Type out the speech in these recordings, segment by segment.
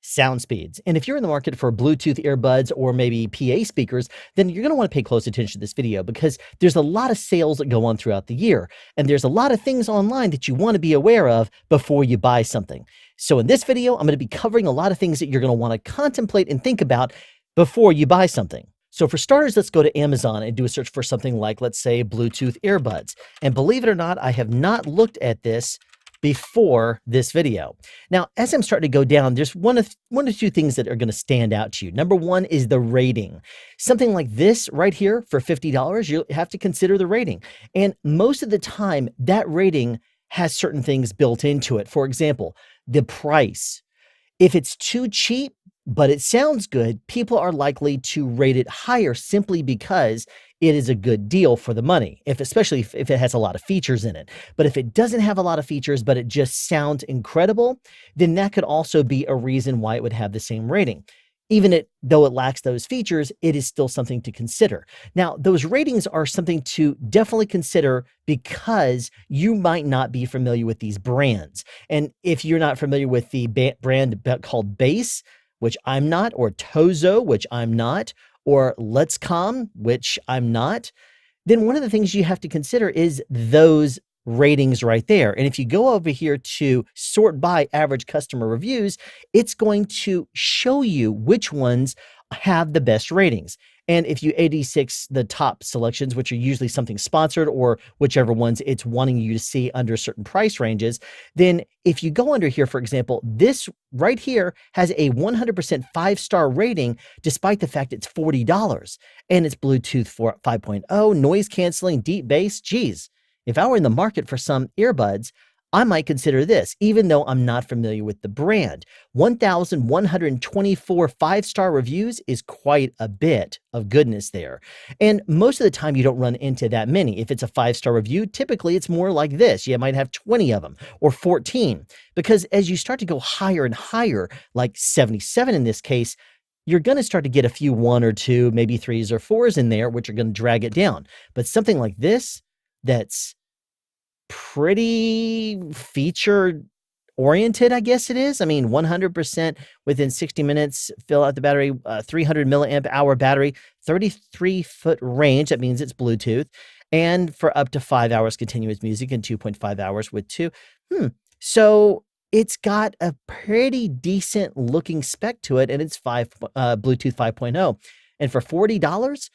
sound speeds. And if you're in the market for Bluetooth earbuds or maybe PA speakers, then you're going to want to pay close attention to this video because there's a lot of sales that go on throughout the year. And there's a lot of things online that you want to be aware of before you buy something. So in this video, I'm going to be covering a lot of things that you're going to want to contemplate and think about before you buy something. So for starters, let's go to Amazon and do a search for something like, let's say, Bluetooth earbuds. And believe it or not, I have not looked at this before this video. Now, as I'm starting to go down, there's one or two things that are going to stand out to you. Number one is the rating. Something like this right here for $50, you have to consider the rating. And most of the time, that rating has certain things built into it. For example, the price. If it's too cheap, but it sounds good, people are likely to rate it higher simply because it is a good deal for the money, especially if it has a lot of features in it. But if it doesn't have a lot of features, but it just sounds incredible, then that could also be a reason why it would have the same rating. Even though it lacks those features, it is still something to consider. Now, those ratings are something to definitely consider because you might not be familiar with these brands. And if you're not familiar with the brand called Bass, which I'm not, or Tozo, which I'm not, or Let's Calm, which I'm not, then one of the things you have to consider is those ratings right there. And if you go over here to sort by average customer reviews, it's going to show you which ones have the best ratings. And if you 86 the top selections, which are usually something sponsored or whichever ones it's wanting you to see under certain price ranges, then if you go under here, for example, this right here has a 100% 5-star rating, despite the fact it's $40 and it's Bluetooth 5.0, noise canceling, deep bass. Geez, if I were in the market for some earbuds, I might consider this, even though I'm not familiar with the brand. 1,124 5-star reviews is quite a bit of goodness there. And most of the time, you don't run into that many. If it's a 5-star review, typically it's more like this. You might have 20 of them or 14, because as you start to go higher and higher, like 77 in this case, you're going to start to get a few 1 or 2, maybe 3s or 4s in there, which are going to drag it down. But something like this, that's pretty feature oriented, I guess it is. I mean, 100% within 60 minutes, fill out the battery, 300 milliamp hour battery, 33-foot range. That means it's Bluetooth, and for up to 5 hours continuous music and 2.5 hours with 2. So it's got a pretty decent looking spec to it, and it's Bluetooth 5.0. And for $40,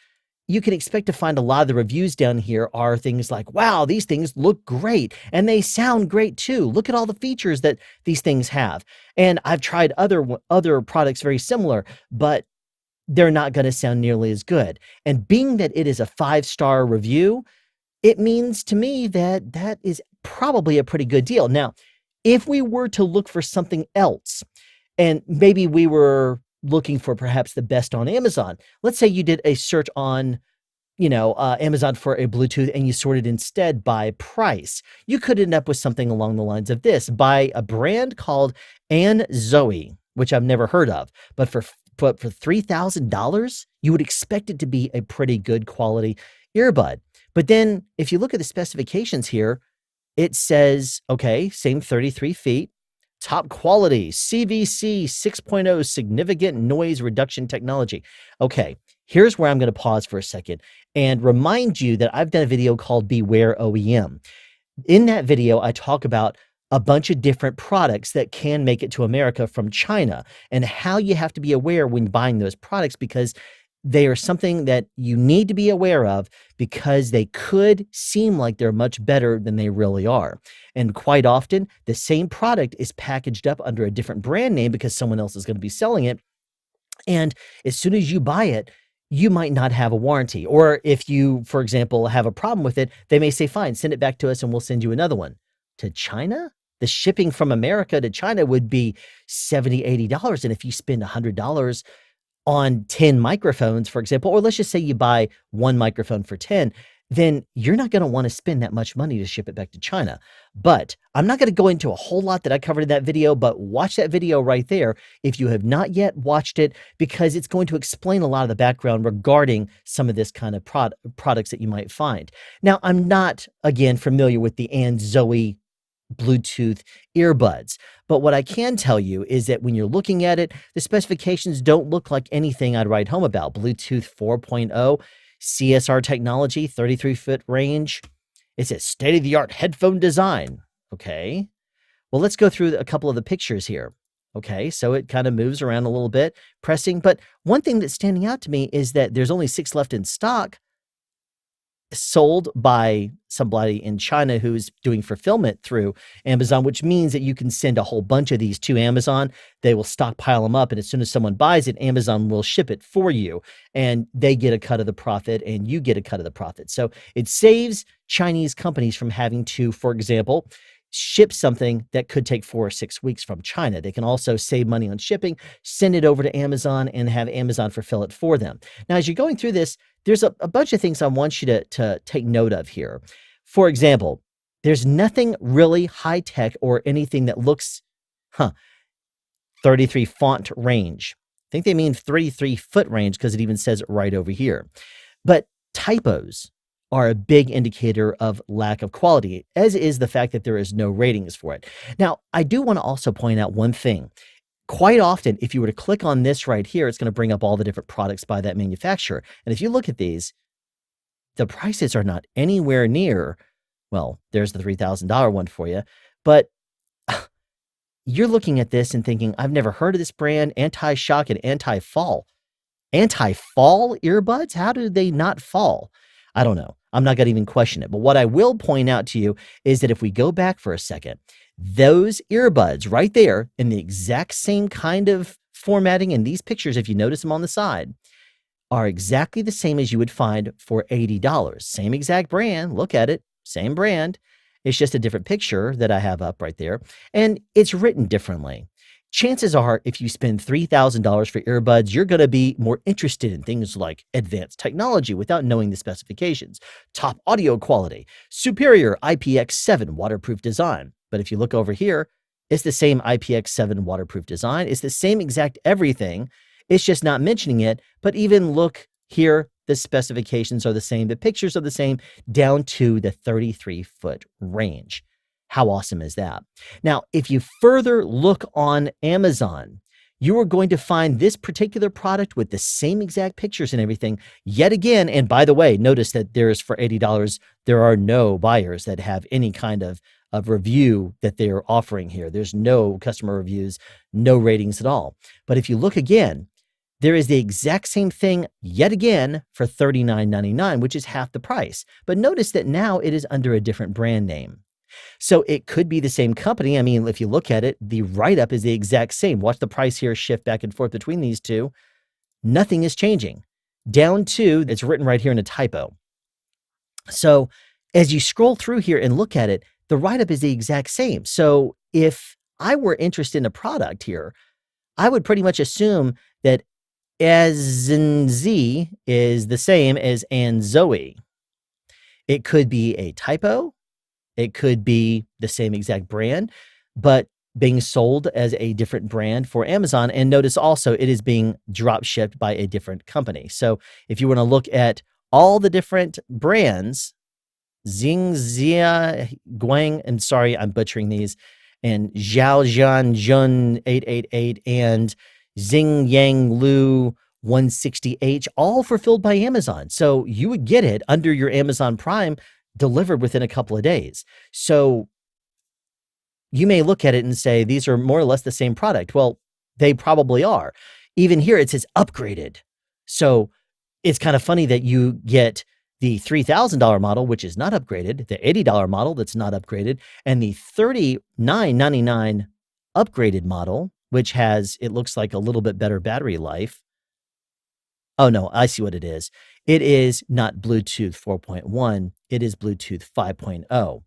you can expect to find a lot of the reviews down here are things like, wow, these things look great and they sound great too. Look at all the features that these things have. And I've tried other products very similar, but they're not going to sound nearly as good. And being that it is a 5-star review, it means to me that that is probably a pretty good deal. Now, if we were to look for something else, and maybe we were looking for perhaps the best on Amazon. Let's say you did a search on, Amazon for a Bluetooth and you sorted instead by price. You could end up with something along the lines of this by a brand called Zoe, which I've never heard of. But for $3,000, you would expect it to be a pretty good quality earbud. But then if you look at the specifications here, it says, okay, same 33 feet. Top quality, CVC 6.0 significant noise reduction technology. Okay, here's where I'm going to pause for a second and remind you that I've done a video called Beware OEM. In that video, I talk about a bunch of different products that can make it to America from China and how you have to be aware when buying those products, because they are something that you need to be aware of because they could seem like they're much better than they really are. And quite often, the same product is packaged up under a different brand name because someone else is going to be selling it. And as soon as you buy it, you might not have a warranty. Or if you, for example, have a problem with it, they may say, fine, send it back to us and we'll send you another one. To China? The shipping from America to China would be $70, $80. And if you spend $100 on 10 microphones, for example, or let's just say you buy one microphone for 10, then you're not going to want to spend that much money to ship it back to China. But I'm not going to go into a whole lot that I covered in that video, but watch that video right there if you have not yet watched it, because it's going to explain a lot of the background regarding some of this kind of products that you might find. Now, I'm not, again, familiar with the Zoe Bluetooth earbuds. But what I can tell you is that when you're looking at it, the specifications don't look like anything I'd write home about. Bluetooth 4.0, CSR technology, 33-foot range. It's a state-of-the-art headphone design. Okay. Well, let's go through a couple of the pictures here. Okay, so it kind of moves around a little bit, pressing. But one thing that's standing out to me is that there's only 6 left in stock, sold by somebody in China who's doing fulfillment through Amazon, which means that you can send a whole bunch of these to Amazon. They will stockpile them up, and as soon as someone buys it, Amazon will ship it for you, and they get a cut of the profit, and you get a cut of the profit. So it saves Chinese companies from having to, for example, ship something that could take 4 or 6 weeks from China. They can also save money on shipping, send it over to Amazon, and have Amazon fulfill it for them. Now, as you're going through this, there's a bunch of things I want you to take note of here. For example, there's nothing really high-tech or anything that looks, 33 font range. I think they mean 33-foot range because it even says it right over here. But typos are a big indicator of lack of quality, as is the fact that there is no ratings for it. Now, I do want to also point out one thing. Quite often, if you were to click on this right here, it's going to bring up all the different products by that manufacturer. And if you look at these, the prices are not anywhere near, well, there's the $3,000 one for you, but you're looking at this and thinking, I've never heard of this brand, anti-shock and anti-fall. Anti-fall earbuds? How do they not fall? I don't know. I'm not going to even question it. But what I will point out to you is that if we go back for a second, those earbuds right there in the exact same kind of formatting in these pictures, if you notice them on the side, are exactly the same as you would find for $80. Same exact brand. Look at it. Same brand. It's just a different picture that I have up right there. And it's written differently. Chances are, if you spend $3,000 for earbuds, you're going to be more interested in things like advanced technology without knowing the specifications, top audio quality, superior IPX7 waterproof design. But if you look over here, it's the same IPX7 waterproof design. It's the same exact everything. It's just not mentioning it. But even look here, the specifications are the same. The pictures are the same down to the 33-foot range. How awesome is that? Now, if you further look on Amazon, you are going to find this particular product with the same exact pictures and everything yet again. And by the way, notice that there's for $80, there are no buyers that have any kind of review that they're offering here. There's no customer reviews, no ratings at all. But if you look again, there is the exact same thing yet again for $39.99, which is half the price. But notice that now it is under a different brand name. So it could be the same company. I mean, if you look at it, the write-up is the exact same. Watch the price here shift back and forth between these two. Nothing is changing. Down to, it's written right here in a typo. So as you scroll through here and look at it, the write-up is the exact same. So if I were interested in a product here, I would pretty much assume that Z is the same as Zoe. It could be a typo. It could be the same exact brand, but being sold as a different brand for Amazon. And notice also it is being drop shipped by a different company. So if you want to look at all the different brands, Xing Zia Guang, and sorry, I'm butchering these, and Zhao Jian Jun 888 and Xing Yang Lu 160H, all fulfilled by Amazon. So you would get it under your Amazon Prime delivered within a couple of days. So you may look at it and say, these are more or less the same product. Well, they probably are. Even here, it says upgraded. So it's kind of funny that you get the $3,000 model, which is not upgraded, the $80 model that's not upgraded, and the $39.99 upgraded model, which has, it looks like a little bit better battery life. Oh no, I see what it is. It is not Bluetooth 4.1. It is Bluetooth 5.0.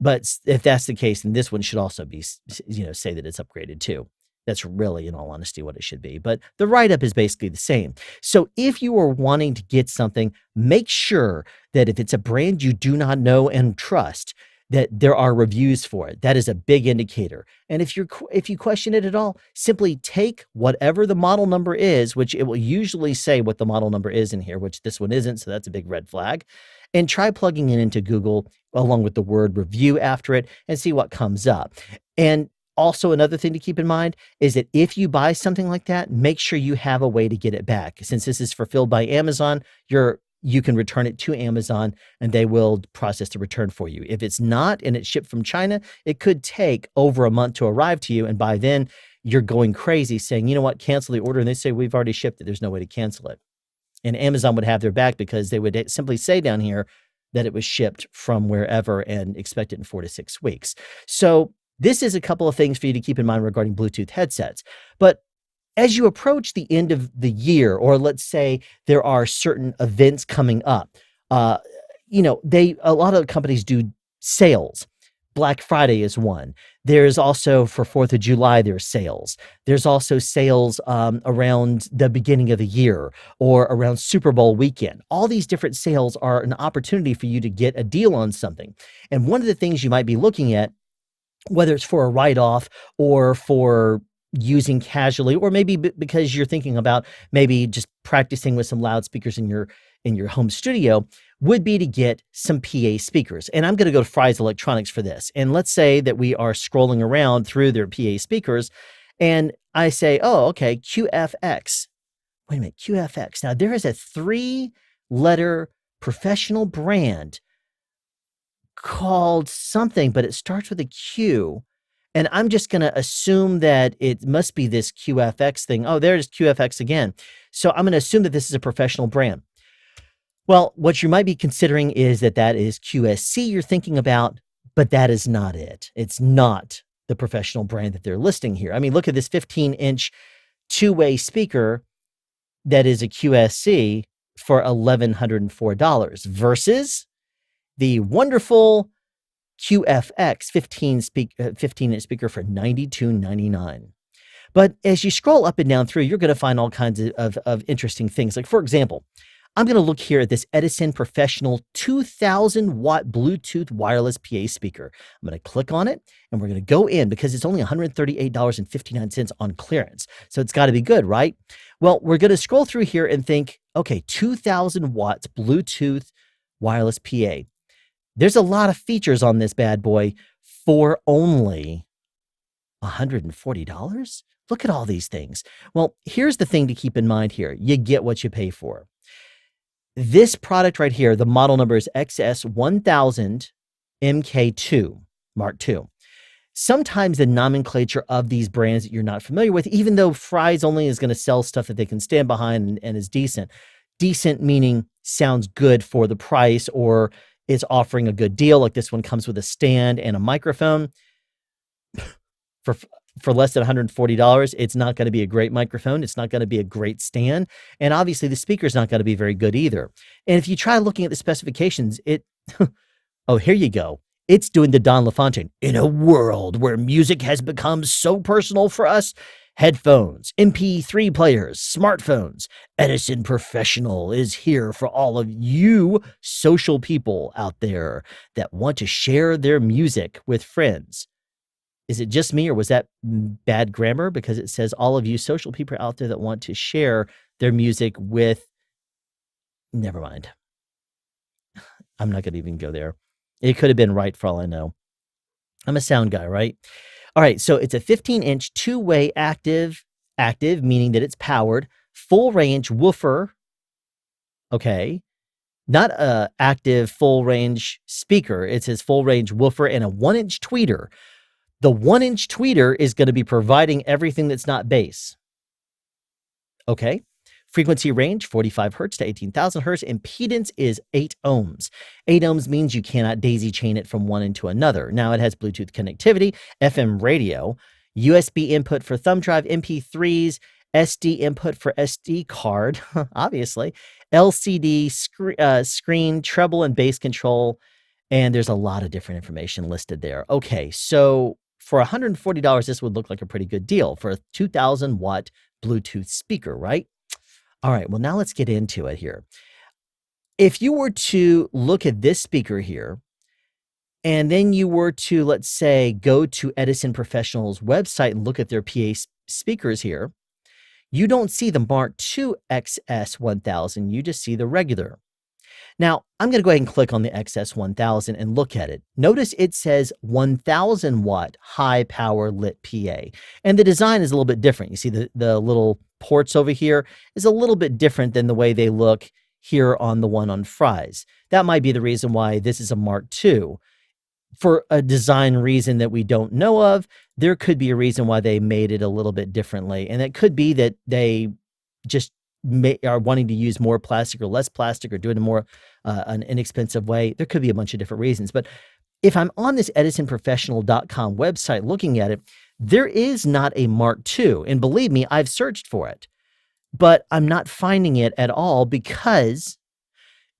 But if that's the case, then this one should also be, say that it's upgraded too. That's really, in all honesty, what it should be. But the write-up is basically the same. So if you are wanting to get something, make sure that if it's a brand you do not know and trust, that there are reviews for it. That is a big indicator. And if you question it at all, simply take whatever the model number is, which it will usually say what the model number is in here, which this one isn't, so that's a big red flag, and try plugging it into Google along with the word review after it and see what comes up. And also, another thing to keep in mind is that if you buy something like that, make sure you have a way to get it back. Since this is fulfilled by Amazon, you can return it to Amazon and they will process the return for you. If it's not and it's shipped from China, it could take over a month to arrive to you. And by then, you're going crazy saying, you know what, cancel the order. And they say, we've already shipped it. There's no way to cancel it. And Amazon would have their back because they would simply say down here that it was shipped from wherever and expect it in 4 to 6 weeks. So this is a couple of things for you to keep in mind regarding Bluetooth headsets. But as you approach the end of the year, or let's say there are certain events coming up, a lot of companies do sales. Black Friday is one. There's also for 4th of July, there's sales. There's also sales around the beginning of the year or around Super Bowl weekend. All these different sales are an opportunity for you to get a deal on something. And one of the things you might be looking at, whether it's for a write-off or for using casually, or maybe because you're thinking about maybe just practicing with some loudspeakers in your home studio, would be to get some PA speakers. And I'm going to go to Fry's Electronics for this. And let's say that we are scrolling around through their PA speakers and I say, oh, okay, QFX. Wait a minute, QFX. Now there is a 3-letter professional brand called something, but it starts with a Q. And I'm just going to assume that it must be this QFX thing. Oh, there's QFX again. So I'm going to assume that this is a professional brand. Well, what you might be considering is that is QSC you're thinking about, but that is not it. It's not the professional brand that they're listing here. I mean, look at this 15-inch two-way speaker that is a QSC for $1,104 versus the wonderful QFX 15-inch speaker for $92.99. But as you scroll up and down through, you're going to find all kinds of interesting things. Like, for example, I'm going to look here at this Edison Professional 2,000-watt Bluetooth wireless PA speaker. I'm going to click on it, and we're going to go in because it's only $138.59 on clearance. So it's got to be good, right? Well, we're going to scroll through here and think, okay, 2,000 watts Bluetooth wireless PA. There's a lot of features on this bad boy for only $140. Look at all these things. Well, here's the thing to keep in mind here. You get what you pay for. This product right here, the model number is XS1000 MK2 Mark II. Sometimes the nomenclature of these brands that you're not familiar with, even though Fry's only is going to sell stuff that they can stand behind and is decent. Decent meaning sounds good for the price or is offering a good deal. Like this one comes with a stand and a microphone. For less than $140, it's not going to be a great microphone. It's not going to be a great stand. And obviously the speaker's not going to be very good either. And if you try looking at the specifications, oh, here you go. It's doing the Don LaFontaine. In a world where music has become so personal for us, headphones, MP3 players, smartphones, Edison Professional is here for all of you social people out there that want to share their music with friends. Is it just me or was that bad grammar? Because it says all of you social people out there that want to share their music with, never mind. I'm not going to even go there. It could have been right for all I know. I'm a sound guy, right? All right, so it's a 15-inch two-way active, meaning that it's powered, full range woofer, okay, not a active full range speaker. It says full range woofer and a 1-inch tweeter. The 1-inch tweeter is going to be providing everything that's not bass. Okay. Frequency range, 45 hertz to 18,000 hertz. Impedance is 8 ohms. 8 ohms means you cannot daisy chain it from one into another. Now it has Bluetooth connectivity, FM radio, USB input for thumb drive, MP3s, SD input for SD card, obviously, LCD screen, treble and bass control, and there's a lot of different information listed there. Okay, so for $140, this would look like a pretty good deal for a 2,000-watt Bluetooth speaker, right? All right, well, now let's get into it here. If you were to look at this speaker here, and then you were to, let's say, go to Edison Professional's website and look at their PA speakers here, you don't see the Mark II XS1000, you just see the regular. Now, I'm going to go ahead and click on the XS1000 and look at it. Notice it says 1000 watt high power lit PA. And the design is a little bit different. You see the little ports over here is a little bit different than the way they look here on the one on Fry's. That might be the reason why this is a Mark II. For a design reason that we don't know of, there could be a reason why they made it a little bit differently. And it could be that they just are wanting to use more plastic or less plastic or do it in more an inexpensive way. There could be a bunch of different reasons. But if I'm on this edisonprofessional.com website looking at it, there is not a Mark II. And believe me, I've searched for it, but I'm not finding it at all because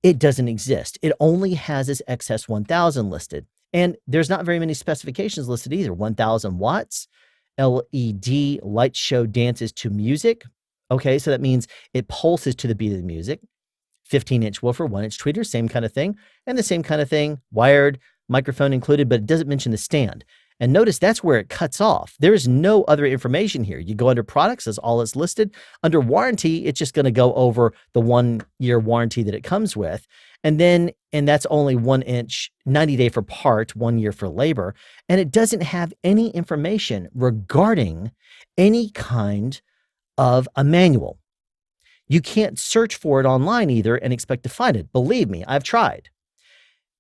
it doesn't exist. It only has this XS1000 listed. And there's not very many specifications listed either. 1000 watts, LED light show dances to music. Okay, so that means it pulses to the beat of the music. 15-inch woofer, 1-inch tweeter, same kind of thing. And the same kind of thing, wired, microphone included, but it doesn't mention the stand. And notice that's where it cuts off. There is no other information here. You go under products, that's all it's listed. Under warranty, it's just going to go over the 1-year warranty that it comes with. And that's only 1-inch, 90-day for part, 1 year for labor. And it doesn't have any information regarding any kind of a manual. You can't search for it online either and expect to find it. Believe me, I've tried.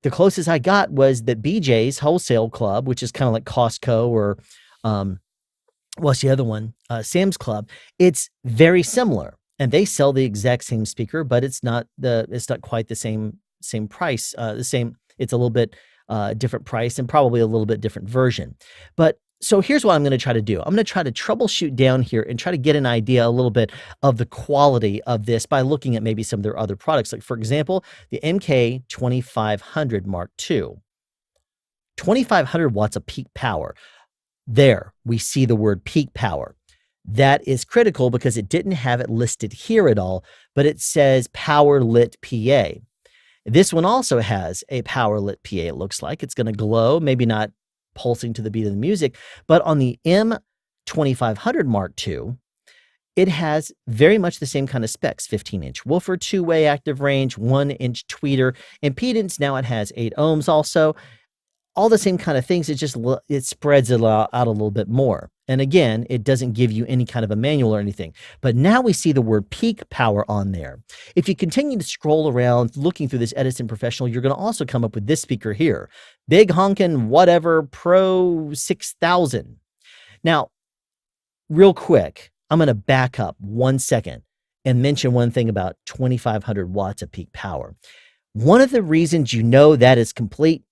The closest I got was that BJ's Wholesale Club, which is kind of like Costco or what's the other one? Sam's Club. It's very similar, and they sell the exact same speaker, but it's not quite the same price. It's a little bit different price and probably a little bit different version. But so here's what I'm going to try to do. I'm going to try to troubleshoot down here and try to get an idea a little bit of the quality of this by looking at maybe some of their other products. Like, for example, the MK2500 Mark II. 2500 watts of peak power. There, we see the word peak power. That is critical because it didn't have it listed here at all, but it says power lit PA. This one also has a power lit PA, it looks like. It's going to glow, maybe not pulsing to the beat of the music, but on the M2500 Mark II, it has very much the same kind of specs. 15-inch woofer, 2-way active range, 1-inch tweeter. Impedance, now it has 8 ohms also. All the same kind of things. It spreads it out a little bit more. And again, it doesn't give you any kind of a manual or anything. But now we see the word peak power on there. If you continue to scroll around looking through this Edison Professional, you're going to also come up with this speaker here. Big honkin' whatever Pro 6000. Now, real quick, I'm going to back up 1 second and mention one thing about 2500 watts of peak power. One of the reasons you know that is complete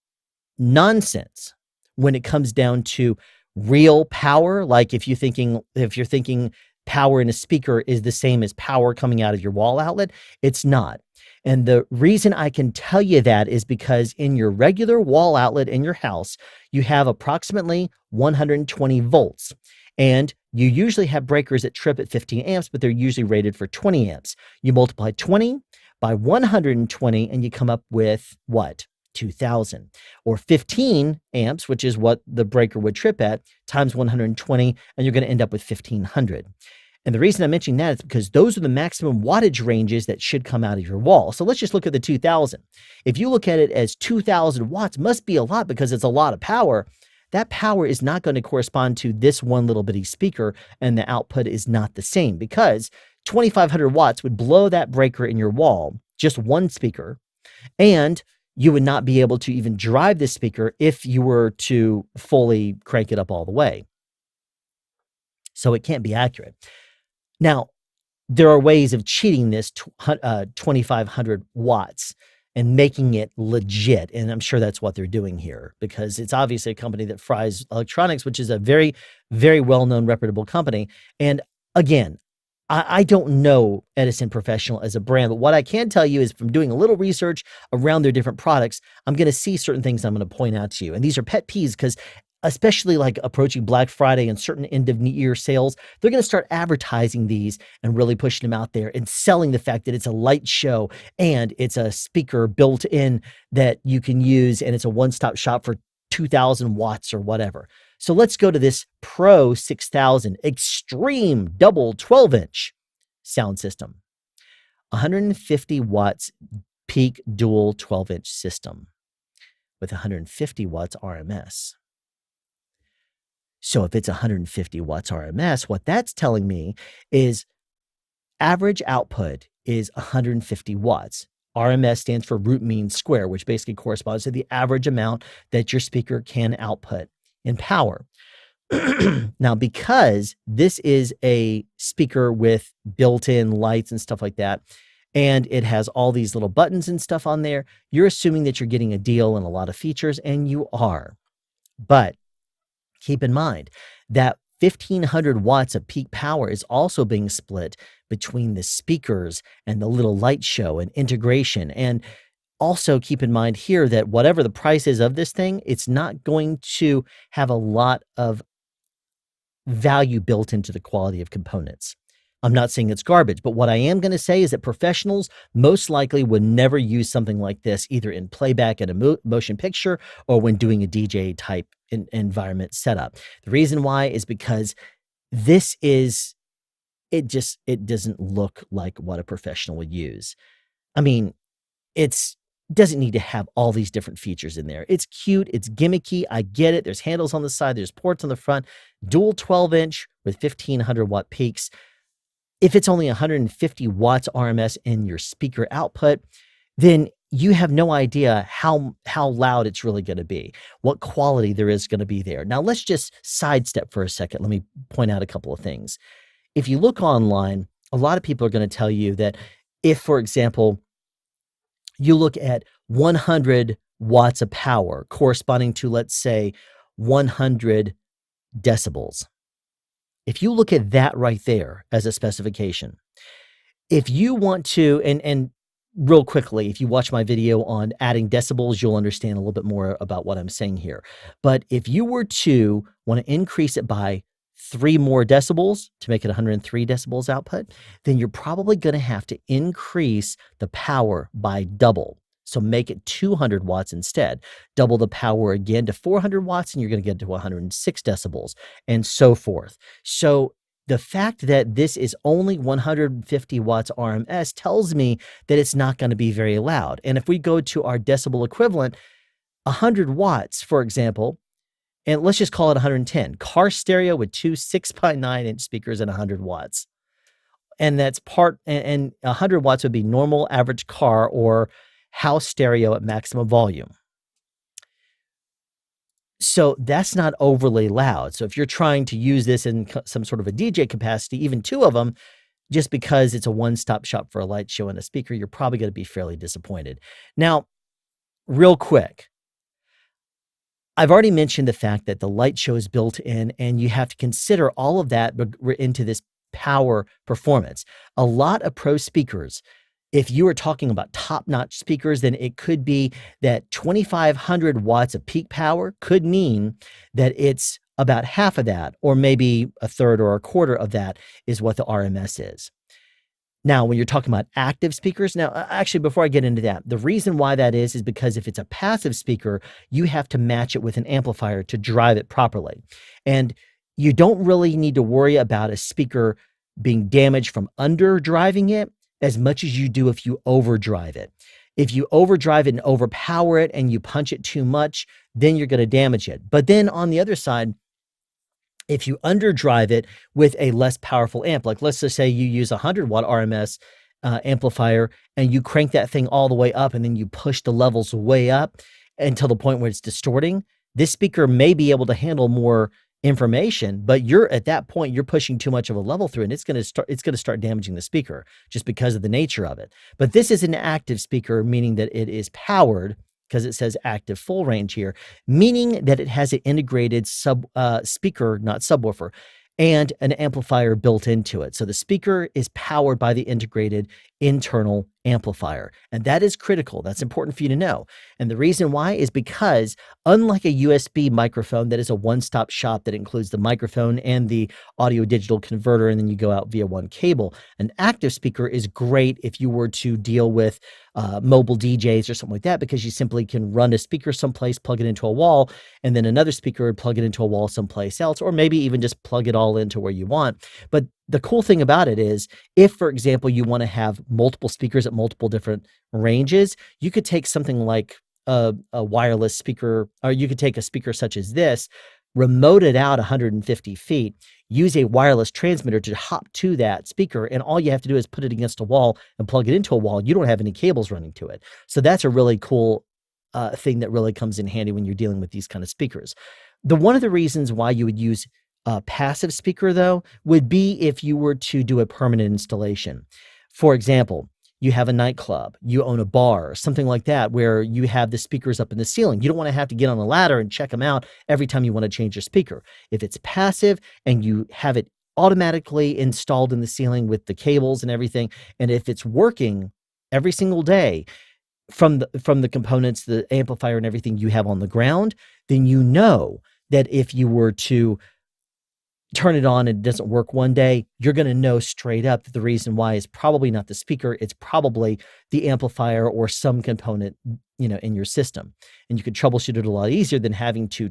nonsense when it comes down to real power, like if you're thinking power in a speaker is the same as power coming out of your wall outlet, it's not. And the reason I can tell you that is because in your regular wall outlet in your house, you have approximately 120 volts. And you usually have breakers that trip at 15 amps, but they're usually rated for 20 amps. You multiply 20 by 120 and you come up with what? 2000, or 15 amps, which is what the breaker would trip at, times 120, and you're going to end up with 1500. And the reason I'm mentioning that is because those are the maximum wattage ranges that should come out of your wall. So let's just look at the 2000. If you look at it as 2000 watts, must be a lot because it's a lot of power. That power is not going to correspond to this one little bitty speaker, and the output is not the same because 2500 watts would blow that breaker in your wall, just one speaker, and you would not be able to even drive this speaker if you were to fully crank it up all the way. So it can't be accurate. Now, there are ways of cheating this 2500 watts and making it legit. And I'm sure that's what they're doing here because it's obviously a company that fries electronics, which is a very, very well-known, reputable company. And again, I don't know Edison Professional as a brand, but what I can tell you is from doing a little research around their different products, I'm going to see certain things I'm going to point out to you. And these are pet peeves because especially like approaching Black Friday and certain end of year sales, they're going to start advertising these and really pushing them out there and selling the fact that it's a light show and it's a speaker built in that you can use and it's a one-stop shop for 2000 watts or whatever. So let's go to this Pro 6000 Extreme Double 12-inch sound system. 150 watts peak dual 12-inch system with 150 watts RMS. So if it's 150 watts RMS, what that's telling me is average output is 150 watts. RMS stands for root mean square, which basically corresponds to the average amount that your speaker can output in power. Now, because this is a speaker with built-in lights and stuff like that, and it has all these little buttons and stuff on there, you're assuming that you're getting a deal and a lot of features, and you are. But keep in mind that 1,500 watts of peak power is also being split between the speakers and the little light show and integration. And also keep in mind here that whatever the price is of this thing, it's not going to have a lot of value built into the quality of components. I'm not saying it's garbage, but what I am going to say is that professionals most likely would never use something like this either in playback at a motion picture or when doing a DJ type environment setup. The reason why is because this is, it doesn't look like what a professional would use. I mean, it's doesn't need to have all these different features in there. It's cute, it's gimmicky, I get it. There's handles on the side, there's ports on the front, dual 12-inch with 1,500 watt peaks. If it's only 150 watts RMS in your speaker output, then you have no idea how loud it's really going to be, what quality there is going to be there. Now, let's just sidestep for a second. Let me point out a couple of things. If you look online, a lot of people are going to tell you that if, for example, you look at 100 watts of power corresponding to, let's say, 100 decibels. If you look at that right there as a specification, if you want to, and real quickly, if you watch my video on adding decibels, you'll understand a little bit more about what I'm saying here. But if you were to want to increase it by 3 more decibels to make it 103 decibels output, then you're probably going to have to increase the power by double. So make it 200 watts instead. Double the power again to 400 watts, and you're going to get to 106 decibels, and so forth. So the fact that this is only 150 watts RMS tells me that it's not going to be very loud. And if we go to our decibel equivalent, 100 watts, for example, and let's just call it 110. Car stereo with 2 6x9-inch speakers and 100 watts. And that's and 100 watts would be normal average car or house stereo at maximum volume. So that's not overly loud. So if you're trying to use this in some sort of a DJ capacity, even 2 of them, just because it's a one-stop shop for a light show and a speaker, you're probably going to be fairly disappointed. Now, real quick, I've already mentioned the fact that the light show is built in, and you have to consider all of that into this power performance. A lot of pro speakers, if you are talking about top-notch speakers, then it could be that 2,500 watts of peak power could mean that it's about half of that, or maybe a third or a quarter of that is what the RMS is. Now, when you're talking about active speakers, now, actually, before I get into that, the reason why that is because if it's a passive speaker, you have to match it with an amplifier to drive it properly. And you don't really need to worry about a speaker being damaged from underdriving it as much as you do if you overdrive it. If you overdrive it and overpower it and you punch it too much, then you're going to damage it. But then on the other side, if you underdrive it with a less powerful amp, like let's just say you use a 100 watt RMS amplifier and you crank that thing all the way up and then you push the levels way up until the point where it's distorting, this speaker may be able to handle more information, but you're at that point, you're pushing too much of a level through, and it's going to start damaging the speaker just because of the nature of it. But this is an active speaker, meaning that it is powered, because it says active full range here, meaning that it has an integrated speaker, not subwoofer, and an amplifier built into it. So the speaker is powered by the integrated internal amplifier. And that is critical. That's important for you to know. And the reason why is because unlike a USB microphone that is a one-stop shop that includes the microphone and the audio digital converter, and then you go out via one cable, an active speaker is great if you were to deal with mobile DJs or something like that, because you simply can run a speaker someplace, plug it into a wall, and then another speaker would plug it into a wall someplace else, or maybe even just plug it all into where you want. But the cool thing about it is if, for example, you want to have multiple speakers at multiple different ranges, you could take something like a wireless speaker, or you could take a speaker such as this, remote it out 150 feet, use a wireless transmitter to hop to that speaker, and all you have to do is put it against a wall and plug it into a wall. You don't have any cables running to it. So that's a really cool thing that really comes in handy when you're dealing with these kind of speakers. One of the reasons why you would use a passive speaker, though, would be if you were to do a permanent installation. For example, you have a nightclub, you own a bar, something like that, where you have the speakers up in the ceiling. You don't want to have to get on a ladder and check them out every time you want to change your speaker. If it's passive and you have it automatically installed in the ceiling with the cables and everything, and if it's working every single day from the components, the amplifier and everything you have on the ground, then you know that if you were to turn it on and it doesn't work one day, you're going to know straight up that the reason why is probably not the speaker. It's probably the amplifier or some component, in your system. And you could troubleshoot it a lot easier than having to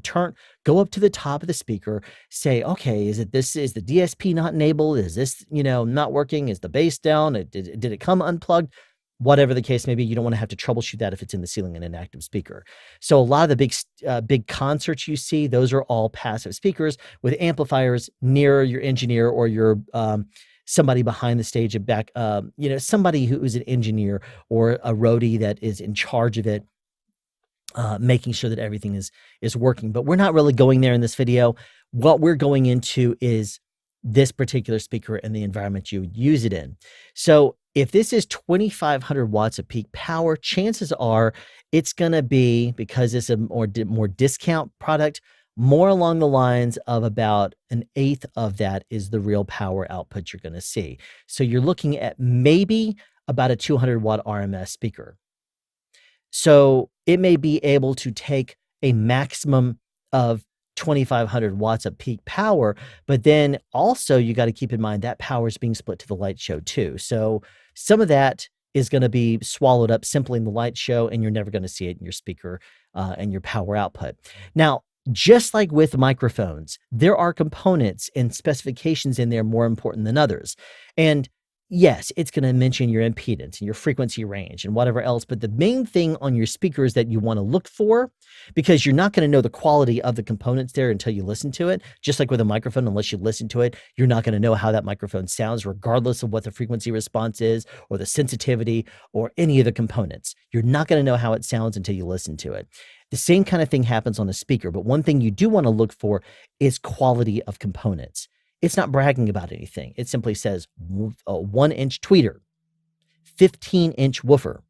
go up to the top of the speaker, say, okay, is the DSP not enabled? Is this, not working? Is the bass down? Did it come unplugged? Whatever the case may be, you don't want to have to troubleshoot that if it's in the ceiling in an active speaker. So a lot of the big concerts you see, those are all passive speakers with amplifiers near your engineer or your somebody behind the stage and back, somebody who is an engineer or a roadie that is in charge of it, making sure that everything is working. But we're not really going there in this video. What we're going into is this particular speaker and the environment you would use it in. So if this is 2,500 watts of peak power, chances are it's going to be, because it's a more discount product, more along the lines of about an eighth of that is the real power output you're going to see. So you're looking at maybe about a 200 watt RMS speaker. So it may be able to take a maximum of 2,500 watts of peak power, but then also you got to keep in mind that power is being split to the light show too. So some of that is going to be swallowed up simply in the light show, and you're never going to see it in your speaker and your power output. Now, just like with microphones, there are components and specifications in there more important than others. And yes, it's going to mention your impedance and your frequency range and whatever else. But the main thing on your speakers that you want to look for, because you're not going to know the quality of the components there until you listen to it. Just like with a microphone, unless you listen to it, you're not going to know how that microphone sounds, regardless of what the frequency response is or the sensitivity or any of the components. You're not going to know how it sounds until you listen to it. The same kind of thing happens on a speaker. But one thing you do want to look for is quality of components. It's not bragging about anything. It simply says a 1-inch tweeter, 15-inch woofer.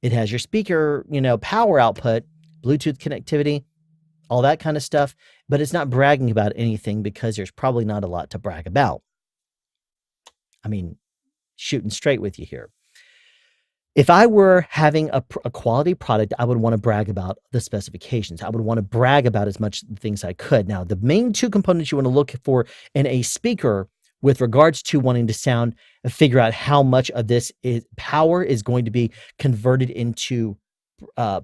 It has your speaker, power output, Bluetooth connectivity, all that kind of stuff, but it's not bragging about anything because there's probably not a lot to brag about. I mean, shooting straight with you here. If I were having a quality product, I would want to brag about the specifications. I would want to brag about as much things I could. Now, the main two components you want to look for in a speaker with regards to wanting to figure out how much of this power is going to be converted into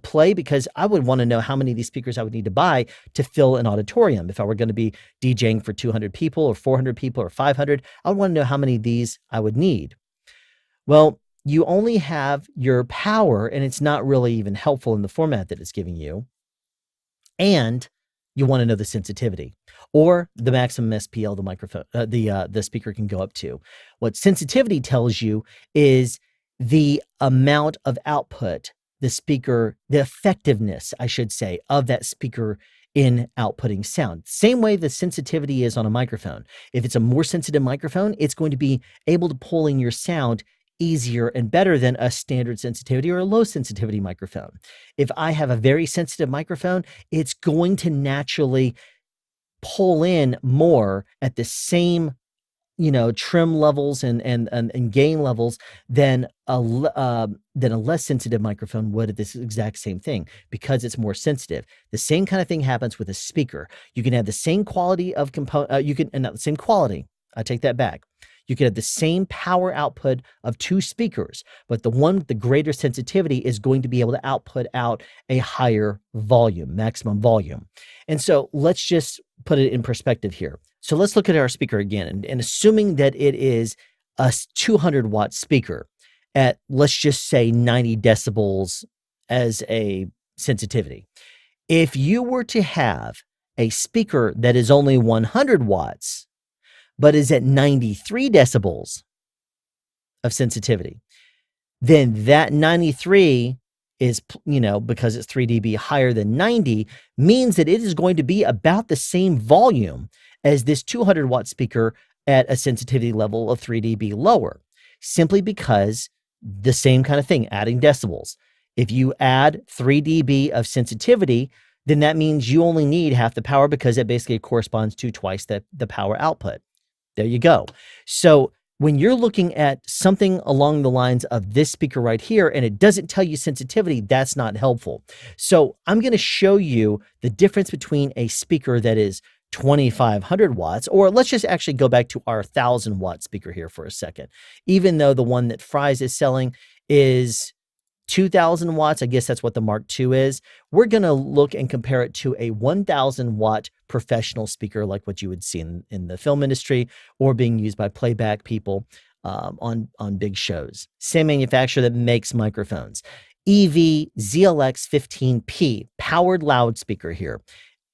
play, because I would want to know how many of these speakers I would need to buy to fill an auditorium. If I were going to be DJing for 200 people or 400 people or 500, I would want to know how many of these I would need. Well, you only have your power, and it's not really even helpful in the format that it's giving you. And you want to know the sensitivity or the maximum SPL the microphone, the speaker can go up to. What sensitivity tells you is the amount of output the effectiveness, I should say, of that speaker in outputting sound. Same way the sensitivity is on a microphone. If it's a more sensitive microphone, it's going to be able to pull in your sound easier and better than a standard sensitivity or a low sensitivity microphone. If I have a very sensitive microphone, it's going to naturally pull in more at the same, trim levels and gain levels than a less sensitive microphone would at this exact same thing, because it's more sensitive. The same kind of thing happens with a speaker. You can have the same quality of not the same quality. I take that back. You can have the same power output of two speakers, but the one with the greater sensitivity is going to be able to output out a higher volume, maximum volume. And so let's just put it in perspective here. So let's look at our speaker again, and assuming that it is a 200-watt speaker at, let's just say, 90 decibels as a sensitivity. If you were to have a speaker that is only 100 watts, but is at 93 decibels of sensitivity, then that 93 is, because it's 3 dB higher than 90, means that it is going to be about the same volume as this 200-watt speaker at a sensitivity level of 3 dB lower, simply because the same kind of thing, adding decibels. If you add 3 dB of sensitivity, then that means you only need half the power, because it basically corresponds to twice the power output. There you go. So when you're looking at something along the lines of this speaker right here, and it doesn't tell you sensitivity, that's not helpful. So I'm going to show you the difference between a speaker that is 2,500 watts, or let's just actually go back to our 1,000-watt speaker here for a second. Even though the one that Fry's is selling is 2,000 watts, I guess that's what the Mark II is. We're going to look and compare it to a 1,000-watt professional speaker, like what you would see in the film industry or being used by playback people on big shows. Same manufacturer that makes microphones. EV ZLX 15P, powered loudspeaker here.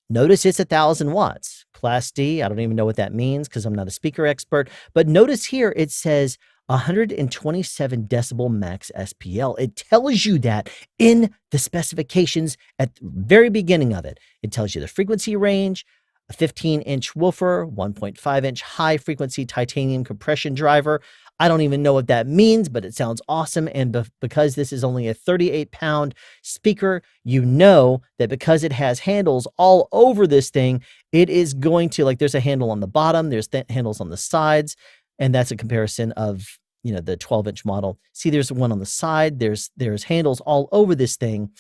Notice it's 1,000 watts. Class D, I don't even know what that means because I'm not a speaker expert. But notice here it says 127 decibel max SPL. It tells you that in the specifications at the very beginning of it. It tells you the frequency range, a 15-inch woofer, 1.5-inch high-frequency titanium compression driver. I don't even know what that means, but it sounds awesome. And because this is only a 38-pound speaker, you know that because it has handles all over this thing, it is going to, like, there's a handle on the bottom, there's handles on the sides, and that's a comparison of, the 12-inch model. See, there's one on the side, there's handles all over this thing,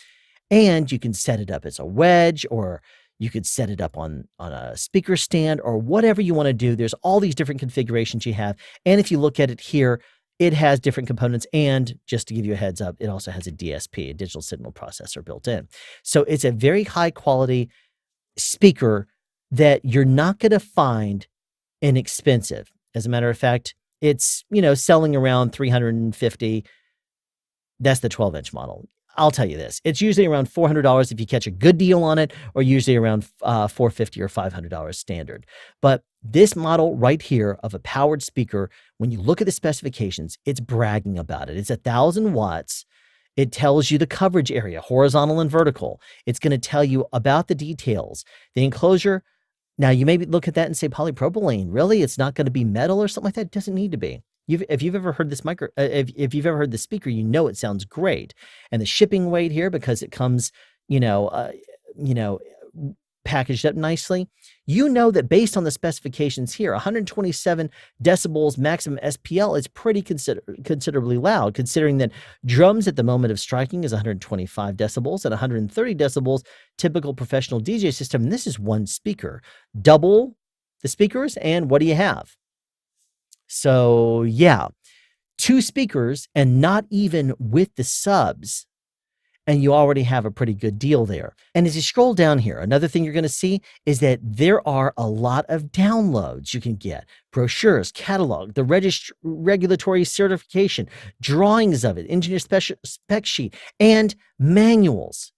and you can set it up as a wedge, or you could set it up on a speaker stand, or whatever you want to do. There's all these different configurations you have. And if you look at it here, it has different components. And just to give you a heads up, it also has a DSP, a digital signal processor, built in. So it's a very high quality speaker that you're not going to find inexpensive. As a matter of fact, it's, selling around $350. That's the 12-inch model. I'll tell you this, it's usually around $400 if you catch a good deal on it, or usually around $450 or $500 standard. But this model right here of a powered speaker, when you look at the specifications, it's bragging about it. It's 1,000 watts. It tells you the coverage area, horizontal and vertical. It's going to tell you about the details. The enclosure, now you may look at that and say, polypropylene, really? It's not going to be metal or something like that? It doesn't need to be. If you've ever heard this if you've ever heard the speaker, it sounds great. And the shipping weight here, because it comes, packaged up nicely, that based on the specifications here, 127 decibels maximum SPL is pretty considerably loud, considering that drums at the moment of striking is 125 decibels and 130 decibels typical professional DJ system. And this is one speaker. Double the speakers, and what do you have? So yeah, 2 speakers, and not even with the subs, and you already have a pretty good deal there. And as you scroll down here, another thing you're going to see is that there are a lot of downloads you can get. Brochures, catalog, the regulatory certification, drawings of it, engineer spec sheet, and manuals.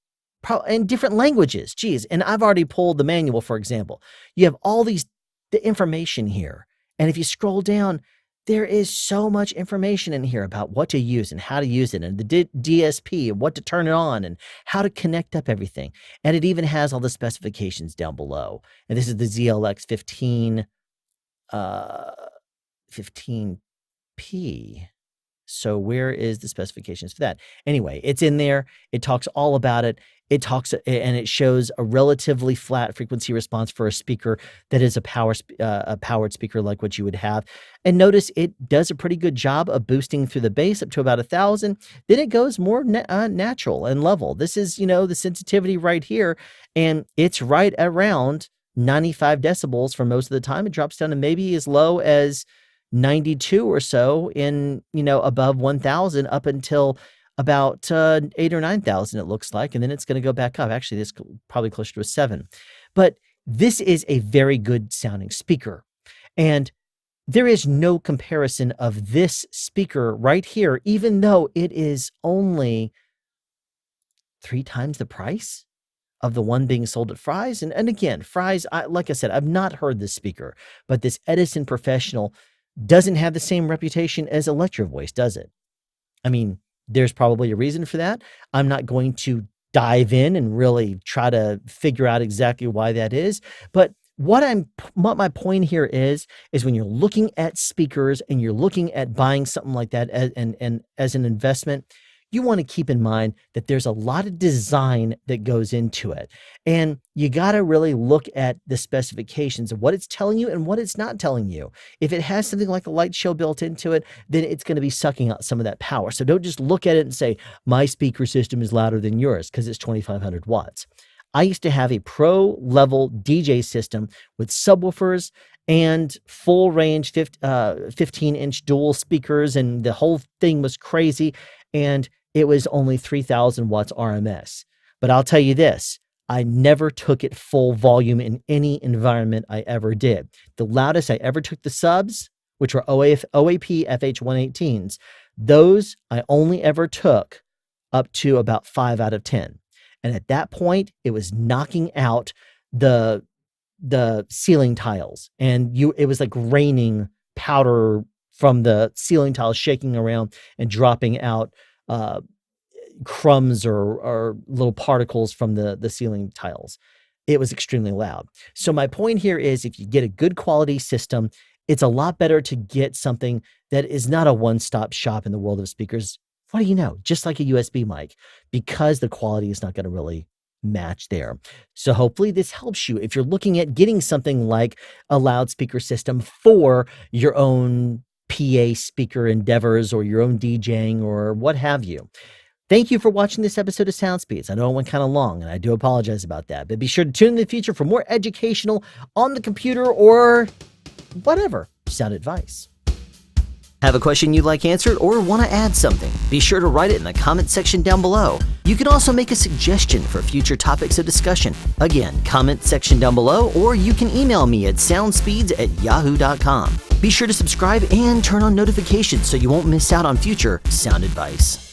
In different languages. Geez, and I've already pulled the manual, for example. You have all the information here. And if you scroll down, there is so much information in here about what to use and how to use it, and the DSP, and what to turn it on, and how to connect up everything. And it even has all the specifications down below. And this is the ZLX 15P. So where is the specifications for that? Anyway, it's in there. It talks all about it. It talks and it shows a relatively flat frequency response for a speaker that is a powered speaker like what you would have. And notice it does a pretty good job of boosting through the bass up to about 1,000. Then it goes more natural and level. This is, the sensitivity right here, and it's right around 95 decibels for most of the time. It drops down to maybe as low as 92 or so in, above 1,000 up until about 8,000 or 9,000, it looks like. And then it's going to go back up. Actually, this is probably closer to a 7. But this is a very good sounding speaker. And there is no comparison of this speaker right here, even though it is only 3 times the price of the one being sold at Fry's. And again, Fry's, like I said, I've not heard this speaker, but this Edison Professional doesn't have the same reputation as Electro Voice, does it? I mean, there's probably a reason for that. I'm not going to dive in and really try to figure out exactly why that is. But what my point here is when you're looking at speakers and you're looking at buying something like that and as an investment, you want to keep in mind that there's a lot of design that goes into it. And you got to really look at the specifications of what it's telling you and what it's not telling you. If it has something like a light show built into it, then it's going to be sucking out some of that power. So don't just look at it and say, my speaker system is louder than yours because it's 2,500 watts. I used to have a pro level DJ system with subwoofers and full range 15-inch dual speakers, and the whole thing was crazy. And it was only 3,000 watts RMS. But I'll tell you this, I never took it full volume in any environment I ever did. The loudest I ever took the subs, which were OAP FH118s, those I only ever took up to about 5 out of 10. And at that point, it was knocking out the ceiling tiles. And it was like raining powder from the ceiling tiles, shaking around and dropping out crumbs or little particles from the ceiling tiles. It was extremely loud. So my point here is, if you get a good quality system, it's a lot better to get something that is not a one-stop shop in the world of speakers. What do you know? Just like a USB mic, because the quality is not going to really match there. So hopefully this helps you if you're looking at getting something like a loudspeaker system for your own PA speaker endeavors or your own DJing or what have you. Thank you for watching this episode of Sound Speeds. I know it went kind of long, and I do apologize about that, but be sure to tune in the future for more educational on the computer or whatever sound advice. Have a question you'd like answered or want to add something? Be sure to write it in the comment section down below. You can also make a suggestion for future topics of discussion. Again, comment section down below, or you can email me at soundspeeds@yahoo.com. Be sure to subscribe and turn on notifications so you won't miss out on future sound advice.